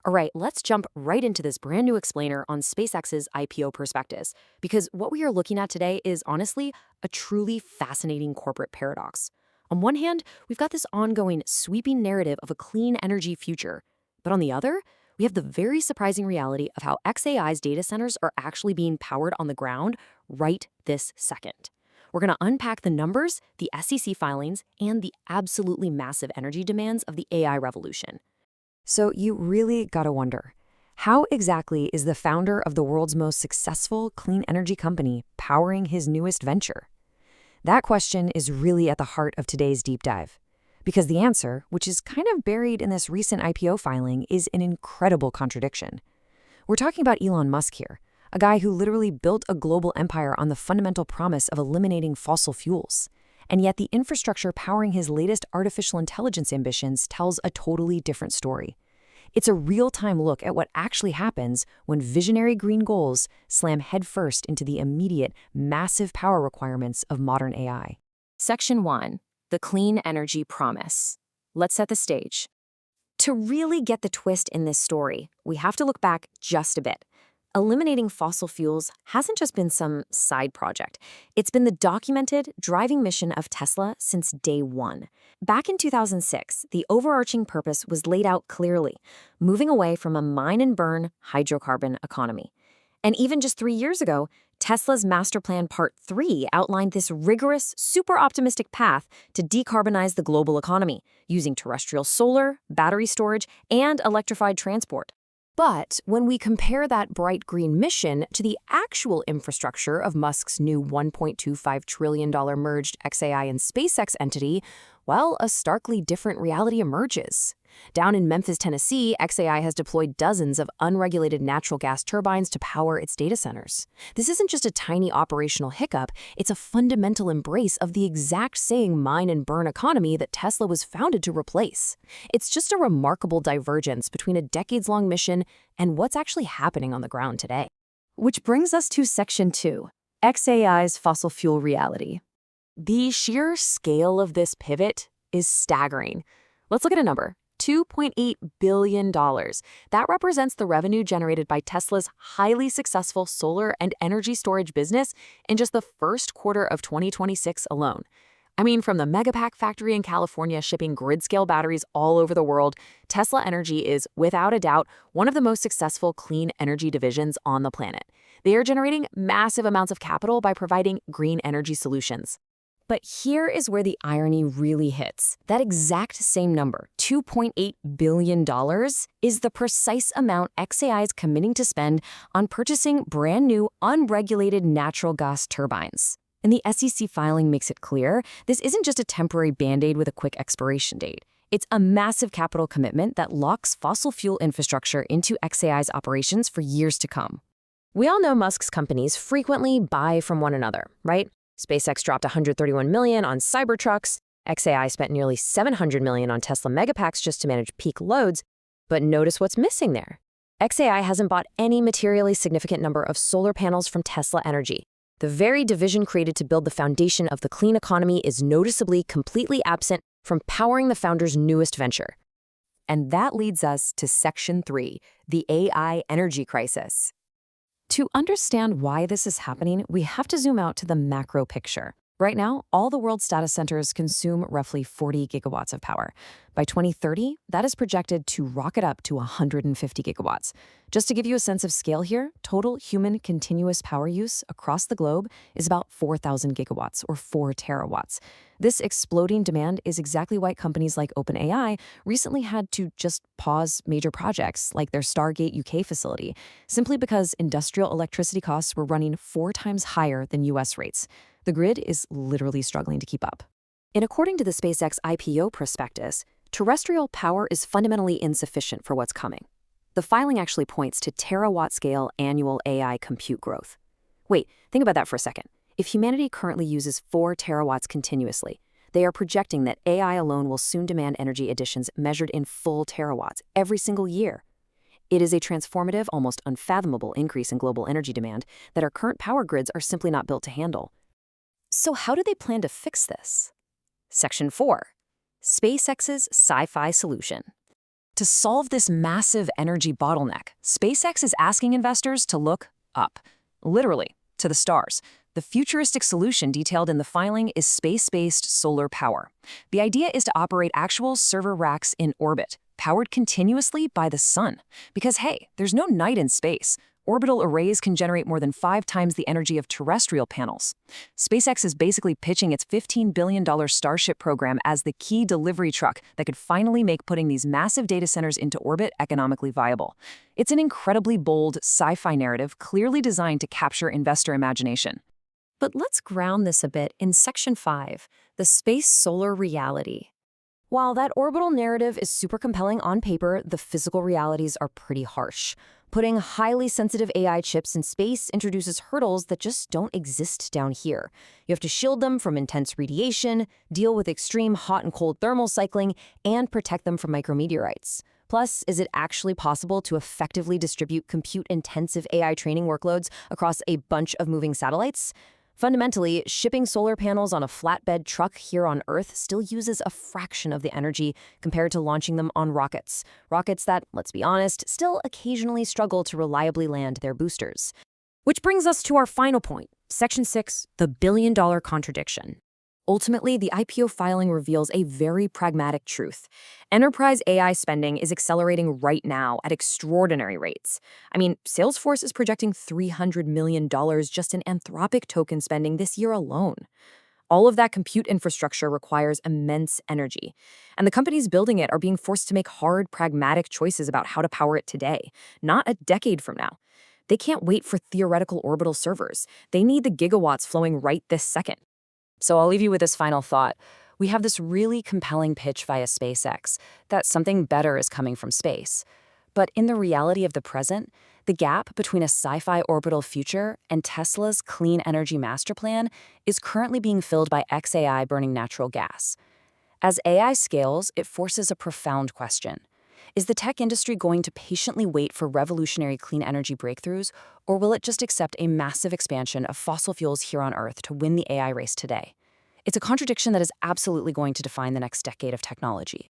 All right, let's jump right into this brand new explainer on SpaceX's IPO prospectus, because what we are looking at today is honestly a truly fascinating corporate paradox. On one hand, we've got this ongoing, sweeping narrative of a clean energy future. But on the other, we have the very surprising reality of how xAI's data centers are actually being powered on the ground right this second. We're going to unpack the numbers, the SEC filings, and the absolutely massive energy demands of the AI revolution. So you really gotta wonder, how exactly is the founder of the world's most successful clean energy company powering his newest venture? That question is really at the heart of today's deep dive. Because the answer, which is kind of buried in this recent IPO filing, is an incredible contradiction. We're talking about Elon Musk here, a guy who literally built a global empire on the fundamental promise of eliminating fossil fuels. And yet the infrastructure powering his latest artificial intelligence ambitions tells a totally different story. It's a real-time look at what actually happens when visionary green goals slam headfirst into the immediate, massive power requirements of modern AI. Section 1. The Clean Energy Promise. Let's set the stage. To really get the twist in this story, we have to look back just a bit. Eliminating fossil fuels hasn't just been some side project. It's been the documented, driving mission of Tesla since day one. Back in 2006, the overarching purpose was laid out clearly, moving away from a mine-and-burn hydrocarbon economy. And even just 3 years ago, Tesla's Master Plan Part 3 outlined this rigorous, super optimistic path to decarbonize the global economy, using terrestrial solar, battery storage, and electrified transport. But when we compare that bright green mission to the actual infrastructure of Musk's new $1.25 trillion merged xAI and SpaceX entity, well, a starkly different reality emerges. Down in Memphis, Tennessee, xAI has deployed dozens of unregulated natural gas turbines to power its data centers. This isn't just a tiny operational hiccup, it's a fundamental embrace of the exact same mine and burn economy that Tesla was founded to replace. It's just a remarkable divergence between a decades-long mission and what's actually happening on the ground today. Which brings us to Section 2, xAI's fossil fuel reality. The sheer scale of this pivot is staggering. Let's look at a number. $2.8 billion. That represents the revenue generated by Tesla's highly successful solar and energy storage business in just the first quarter of 2026 alone. I mean, from the Megapack factory in California shipping grid-scale batteries all over the world, Tesla Energy is, without a doubt, one of the most successful clean energy divisions on the planet. They are generating massive amounts of capital by providing green energy solutions. But here is where the irony really hits. That exact same number, $2.8 billion, is the precise amount xAI is committing to spend on purchasing brand new, unregulated natural gas turbines. And the SEC filing makes it clear this isn't just a temporary band-aid with a quick expiration date. It's a massive capital commitment that locks fossil fuel infrastructure into xAI's operations for years to come. We all know Musk's companies frequently buy from one another, right? SpaceX dropped $131 million on Cybertrucks. xAI spent nearly $700 million on Tesla Megapacks just to manage peak loads. But notice what's missing there. xAI hasn't bought any materially significant number of solar panels from Tesla Energy. The very division created to build the foundation of the clean economy is noticeably completely absent from powering the founder's newest venture. And that leads us to Section 3, the AI energy crisis. To understand why this is happening, we have to zoom out to the macro picture. Right now, all the world's data centers consume roughly 40 gigawatts of power. By 2030, that is projected to rocket up to 150 gigawatts. Just to give you a sense of scale here, total human continuous power use across the globe is about 4,000 gigawatts, or 4 terawatts. This exploding demand is exactly why companies like OpenAI recently had to just pause major projects like their Stargate UK facility, simply because industrial electricity costs were running 4 times higher than US rates. The grid is literally struggling to keep up. And according to the SpaceX IPO prospectus, terrestrial power is fundamentally insufficient for what's coming. The filing actually points to terawatt-scale annual AI compute growth. Wait, think about that for a second. If humanity currently uses 4 terawatts continuously, they are projecting that AI alone will soon demand energy additions measured in full terawatts every single year. It is a transformative, almost unfathomable increase in global energy demand that our current power grids are simply not built to handle. So how do they plan to fix this? Section 4. SpaceX's sci-fi solution. To solve this massive energy bottleneck, SpaceX is asking investors to look up, literally, to the stars. The futuristic solution detailed in the filing is space-based solar power. The idea is to operate actual server racks in orbit, powered continuously by the sun. Because hey, there's no night in space. Orbital arrays can generate more than 5 times the energy of terrestrial panels. SpaceX is basically pitching its $15 billion Starship program as the key delivery truck that could finally make putting these massive data centers into orbit economically viable. It's an incredibly bold sci-fi narrative clearly designed to capture investor imagination. But let's ground this a bit in Section 5, the space solar reality. While that orbital narrative is super compelling on paper, the physical realities are pretty harsh. Putting highly sensitive AI chips in space introduces hurdles that just don't exist down here. You have to shield them from intense radiation, deal with extreme hot and cold thermal cycling, and protect them from micrometeorites. Plus, is it actually possible to effectively distribute compute-intensive AI training workloads across a bunch of moving satellites? Fundamentally, shipping solar panels on a flatbed truck here on Earth still uses a fraction of the energy compared to launching them on rockets. Rockets that, let's be honest, still occasionally struggle to reliably land their boosters. Which brings us to our final point, Section 6, the billion-dollar contradiction. Ultimately, the IPO filing reveals a very pragmatic truth. Enterprise AI spending is accelerating right now at extraordinary rates. I mean, Salesforce is projecting $300 million just in Anthropic token spending this year alone. All of that compute infrastructure requires immense energy, and the companies building it are being forced to make hard, pragmatic choices about how to power it today, not a decade from now. They can't wait for theoretical orbital servers. They need the gigawatts flowing right this second. So I'll leave you with this final thought. We have this really compelling pitch via SpaceX that something better is coming from space. But in the reality of the present, the gap between a sci-fi orbital future and Tesla's clean energy master plan is currently being filled by XAI burning natural gas. As AI scales, it forces a profound question. Is the tech industry going to patiently wait for revolutionary clean energy breakthroughs, or will it just accept a massive expansion of fossil fuels here on Earth to win the AI race today? It's a contradiction that is absolutely going to define the next decade of technology.